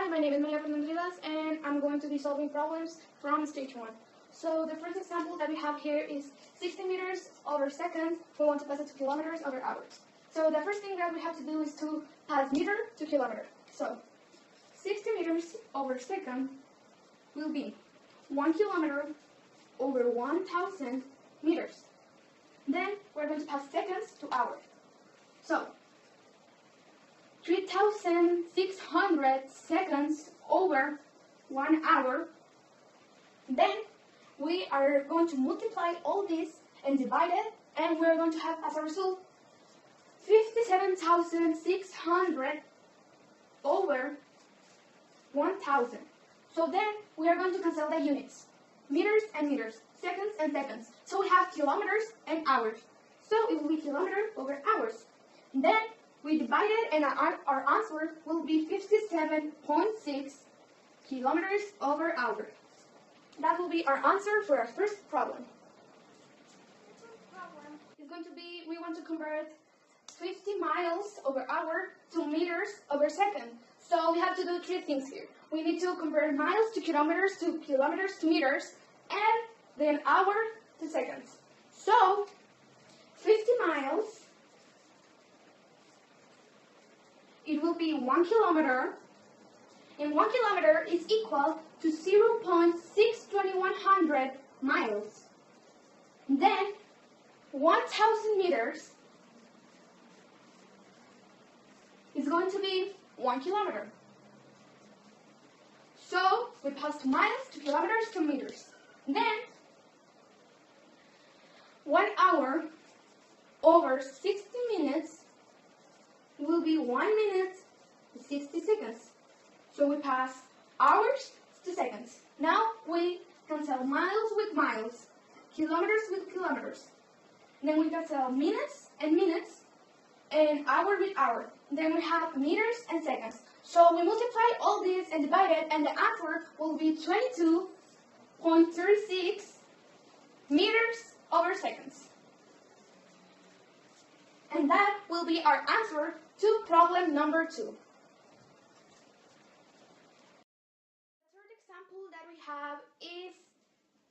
Hi, my name is María Rivas, and I'm going to be solving problems from stage 1. So the first example that we have here is 60 meters over seconds. We want to pass it to kilometers over hours. So the first thing that we have to do is to pass meter to kilometer. So 60 meters over second will be 1 kilometer over 1,000 meters. Then we're going to pass seconds to hours. So 3,600 seconds over 1 hour. Then we are going to multiply all this and divide it, and we're going to have as a result 57,600 over 1,000. So then we are going to cancel the units, meters and meters, seconds and seconds. So we have kilometers and hours. So it will be kilometer over hours. Then we divide it, and our answer will be 57.6 kilometers over hour. That will be our answer for our first problem. The second problem is going to be, we want to convert 50 miles over hour to meters over second. So we have to do 3 things here. We need to convert miles to kilometers to meters, and then hour to seconds. So 50 miles, it will be 1 kilometer, and 1 kilometer is equal to 0.62100 miles. Then 1,000 meters is going to be 1 kilometer. So we passed miles to kilometers to meters. Then 1 hour over 60 minutes will be 1 minute and 60 seconds. So we pass hours to seconds. Now we cancel miles with miles, kilometers with kilometers. Then we cancel minutes, and hour with hour. Then we have meters and seconds. So we multiply all this and divide it, and the answer will be 22.36 meters over seconds. And that will be our answer to problem number 2. The third example that we have is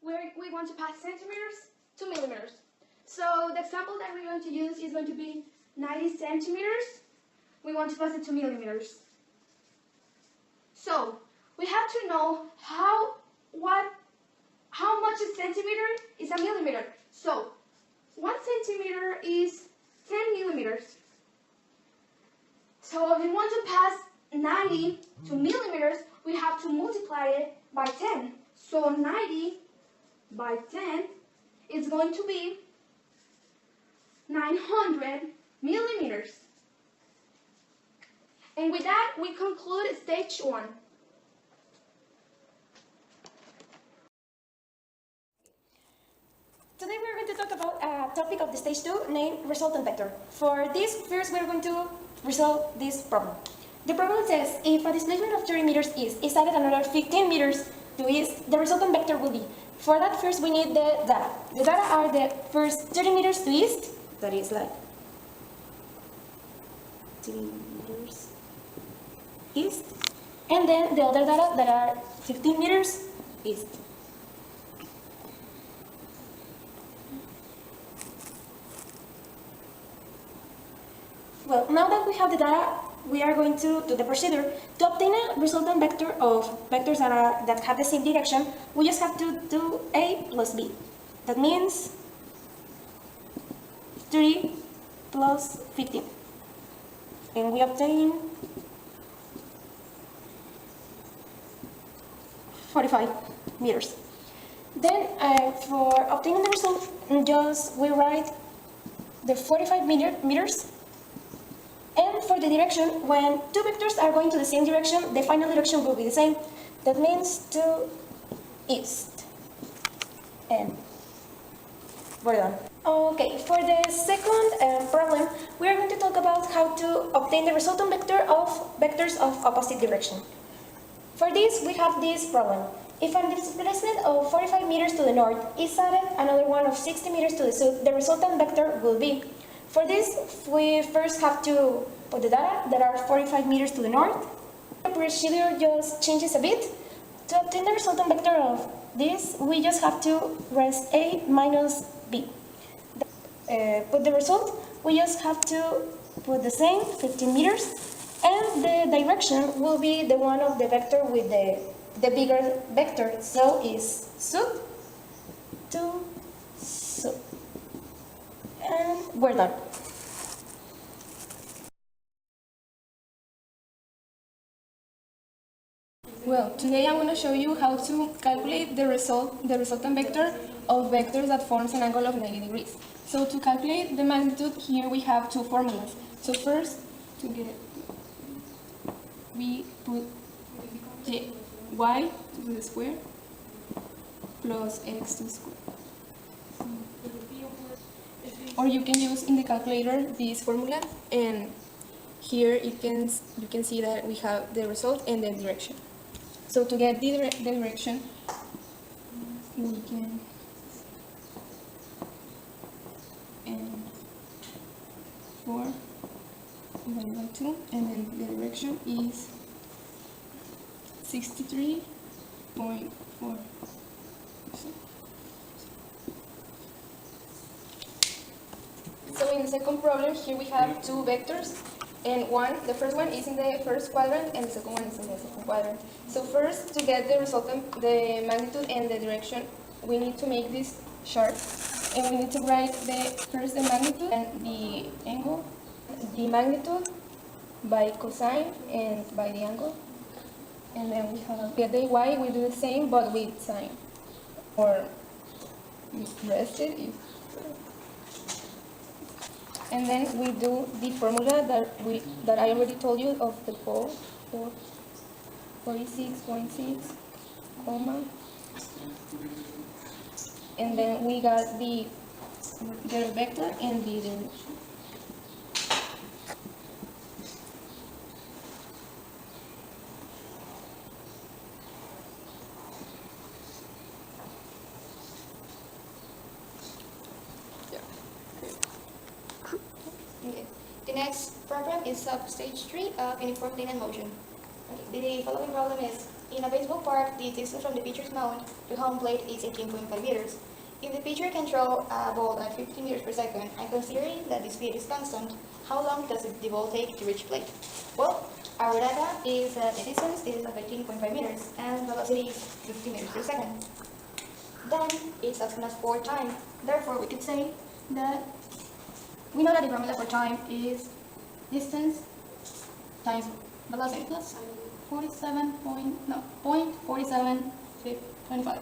where we want to pass centimeters to millimeters. So the example that we're going to use is going to be 90 centimeters. We want to pass it to millimeters. So we have to know how much a centimeter is a millimeter. So 1 centimeter is 10 millimeters. So if we want to pass 90 to millimeters, we have to multiply it by 10. So 90 by 10 is going to be 900 millimeters. And with that, we conclude stage 1. Today we are going to talk about a topic of the stage 2 named resultant vector. For this, first we are going to resolve this problem. The problem says if a displacement of 30 meters east is added another 15 meters to east, the resultant vector will be. For that, first we need the data. The data are the first 30 meters to east, that is like 30 meters east, and then the other data that are 15 meters east. Well, now that we have the data, we are going to do the procedure. To obtain a resultant vector of vectors that have the same direction, we just have to do A plus B. That means 30 plus 15. And we obtain 45 meters. Then for obtaining the result, we write the 45 meters. And for the direction, when 2 vectors are going to the same direction, the final direction will be the same. That means to east. And we're done. Okay, for the second problem, we are going to talk about how to obtain the resultant vector of vectors of opposite direction. For this, we have this problem. If a displacement of 45 meters to the north is added another one of 60 meters to the south, the resultant vector will be. For this, we first have to put the data that are 45 meters to the north The procedure just changes a bit. To obtain the resultant vector of this, we just have to rest A minus B. Put the result, we just have to put the same, 15 meters, and the direction will be the one of the vector with the bigger vector, so is south to south. And we're done. Well, today I'm going to show you how to calculate the resultant vector of vectors that forms an angle of 90 degrees. So to calculate the magnitude, here we have two formulas. So first, to get it, we put y to the square plus x to the square. Or you can use in the calculator this formula, and here you can see that we have the result and the direction. So to get the direction, we can and 4 divided by 2, and then the direction is 63.4. So in the second problem, here we have two vectors, and the first one is in the first quadrant, and the second one is in the second quadrant. So first, to get the resultant, the magnitude and the direction, we need to make this chart, and we need to write first the magnitude and the angle, the magnitude by cosine and by the angle, and then we have get the y. We do the same but with sine, or rested if. And then we do the formula that I already told you of the pole, 46.6, comma, and then we got the vector and the direction. Okay. The next problem is sub-stage 3 of uniform linear motion. Okay. The following problem is, in a baseball park, the distance from the pitcher's mound to home plate is 18.5 meters. If the pitcher can throw a ball at 50 meters per second, and considering that the speed is constant, how long does the ball take to reach plate? Well, our data is that the distance is of 18.5 meters and velocity is 50 meters per second. Then it's asking us for time. Therefore, we could say that we know that the formula for time is distance times velocity plus 0.4725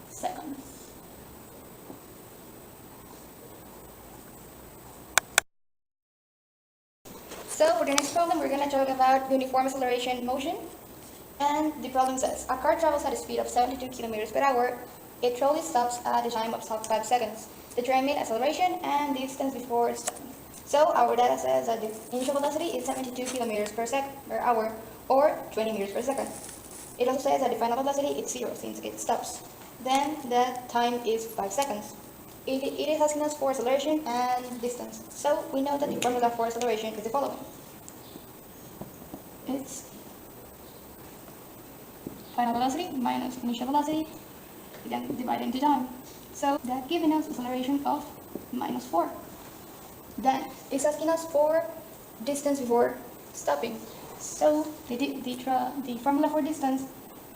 seconds. So for the next problem, we're going to talk about uniform acceleration motion. And the problem says, a car travels at a speed of 72 kilometers per hour. It trolley stops at a time of 5 seconds. Determine acceleration and distance before stopping. So our data says that the initial velocity is 72 kilometers per hour, or 20 meters per second. It also says that the final velocity is 0 since it stops. Then the time is 5 seconds. It is asking us for acceleration and distance. So we know that the formula for acceleration is the following. It's final velocity minus initial velocity, then divided into time. So that giving us acceleration of -4. Then it's asking us for distance before stopping. So the formula for distance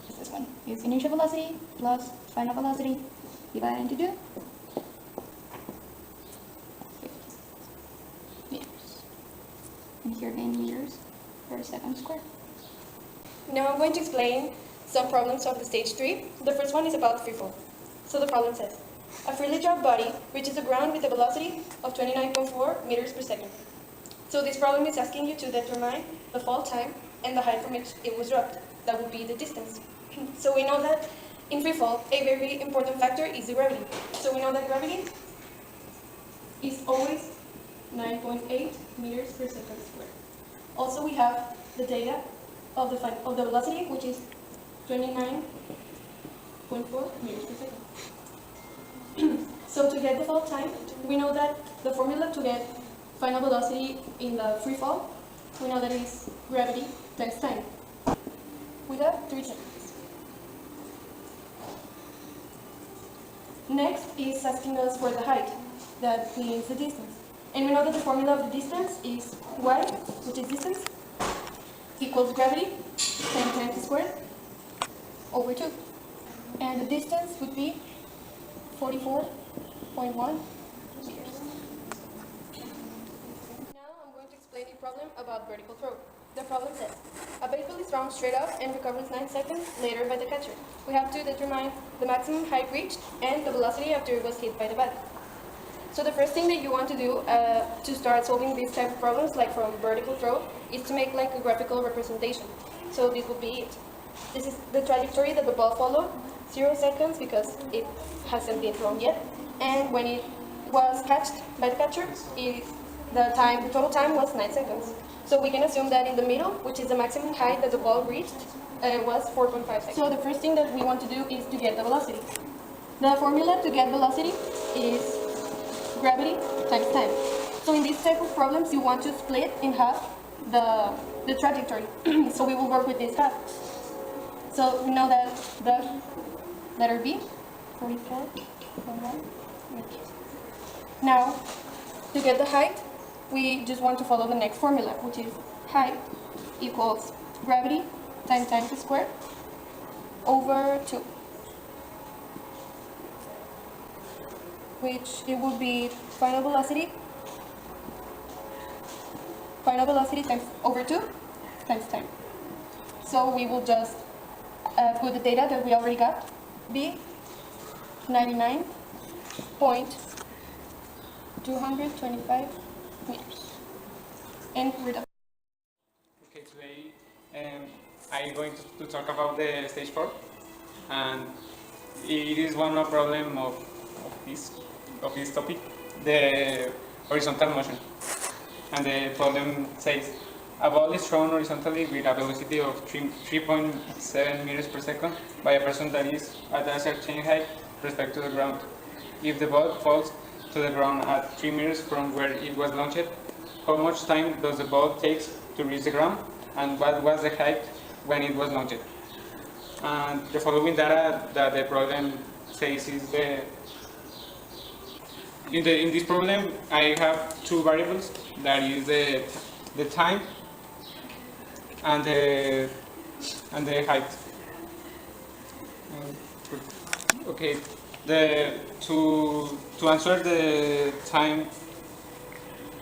is this one. It's initial velocity plus final velocity divided into 2. 50 meters. And here again meters per second squared. Now I'm going to explain some problems of the stage 3. The first one is about free fall. So the problem says, a freely dropped body reaches the ground with a velocity of 29.4 meters per second. So this problem is asking you to determine the fall time and the height from which it was dropped. That would be the distance. So we know that in free fall, a very important factor is the gravity. So we know that gravity is always 9.8 meters per second squared. Also we have the data of the velocity, which is 29.4 meters per second. So to get the fall time, we know that the formula to get final velocity in the free fall, we know that it is gravity times time. with a 3 seconds. Next is asking us for the height, that means the distance. And we know that the formula of the distance is y, which is distance, equals gravity, 10 times squared, over 2. And the distance would be 44.1 meters. Now I'm going to explain a problem about vertical throw. The problem says, a baseball is thrown straight up and recovers 9 seconds later by the catcher. We have to determine the maximum height reached and the velocity after it was hit by the bat. So the first thing that you want to do to start solving these type of problems, like from vertical throw, is to make like a graphical representation. So this would be it. This is the trajectory that the ball followed, 0 seconds because it hasn't been thrown yet. And when it was catched by the catcher, the total time was 9 seconds. So we can assume that in the middle, which is the maximum height that the ball reached, was 4.5 seconds. So the first thing that we want to do is to get the velocity. The formula to get velocity is gravity times time. So in these type of problems, you want to split in half the trajectory. So we will work with this half. So we know that the letter B, 44.1 meters. Now, to get the height, we just want to follow the next formula, which is height equals gravity times time squared over 2. Which it will be final velocity times over 2 times time. So we will just put the data that we already got, be 99.225 meters. And we're done. Okay, today I'm going to talk about the stage 4, and it is one more problem of this topic, the horizontal motion. And the problem says, a ball is thrown horizontally with a velocity of 3.7 meters per second by a person that is at a certain height respect to the ground. If the ball falls to the ground at 3 meters from where it was launched, how much time does the ball take to reach the ground, and what was the height when it was launched? And the following data that the problem says is in this problem I have two variables, that is the time and the height. Okay, to answer the time,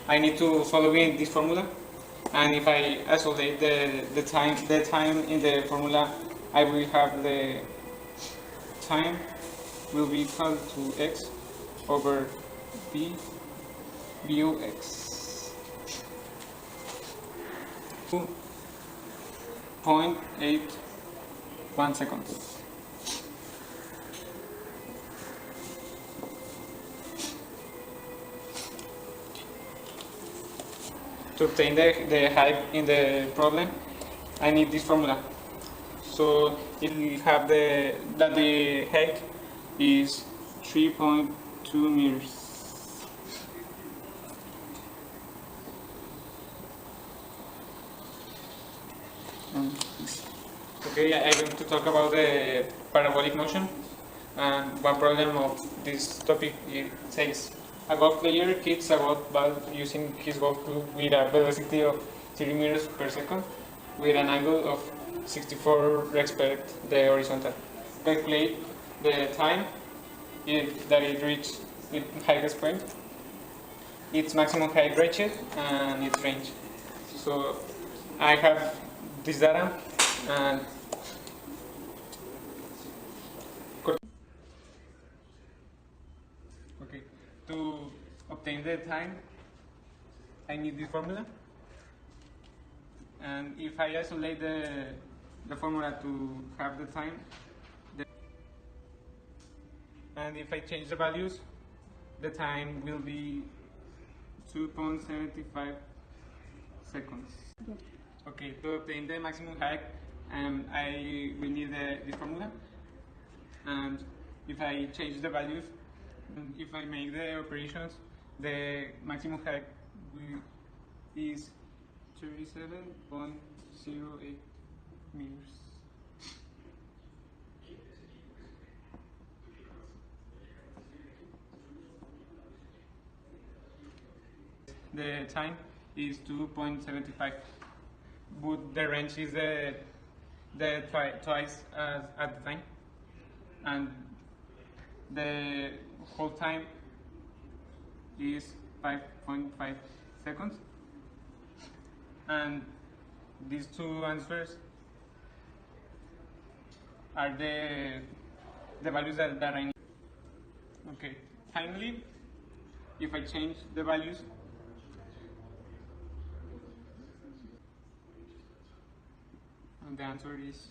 I need to follow in this formula, and if I isolate the time in the formula, I will have the time will be equal to x over b mu x 2.81 seconds. To obtain the height in the problem, I need this formula. So it will have that the height is 3.2 meters. Okay, I'm going to talk about the parabolic motion. And one problem of this topic, it says, a golf player hits a golf ball using his golf club with a velocity of 3 meters per second with an angle of 64 respect the horizontal. Calculate the time that it reached its highest point, its maximum height reached, and its range. So I have this data, and okay, to obtain the time, I need this formula. And if I isolate the formula to have the time, and if I change the values, the time will be 2.75 seconds. Okay, to obtain the maximum height, I will need this formula. And if I change the values, if I make the operations, the maximum height is 37.08 meters. the time is 2.75, but the range is twice as at the time, and the whole time is 5.5 seconds, and these two answers are the values that I need. Okay, finally, if I change the values, and the answer is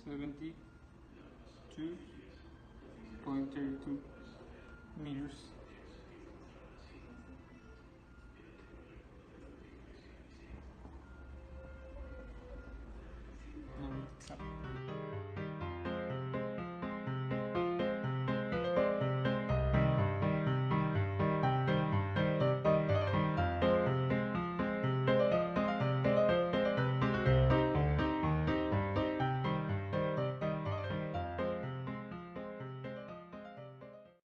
72.32 meters. Stop.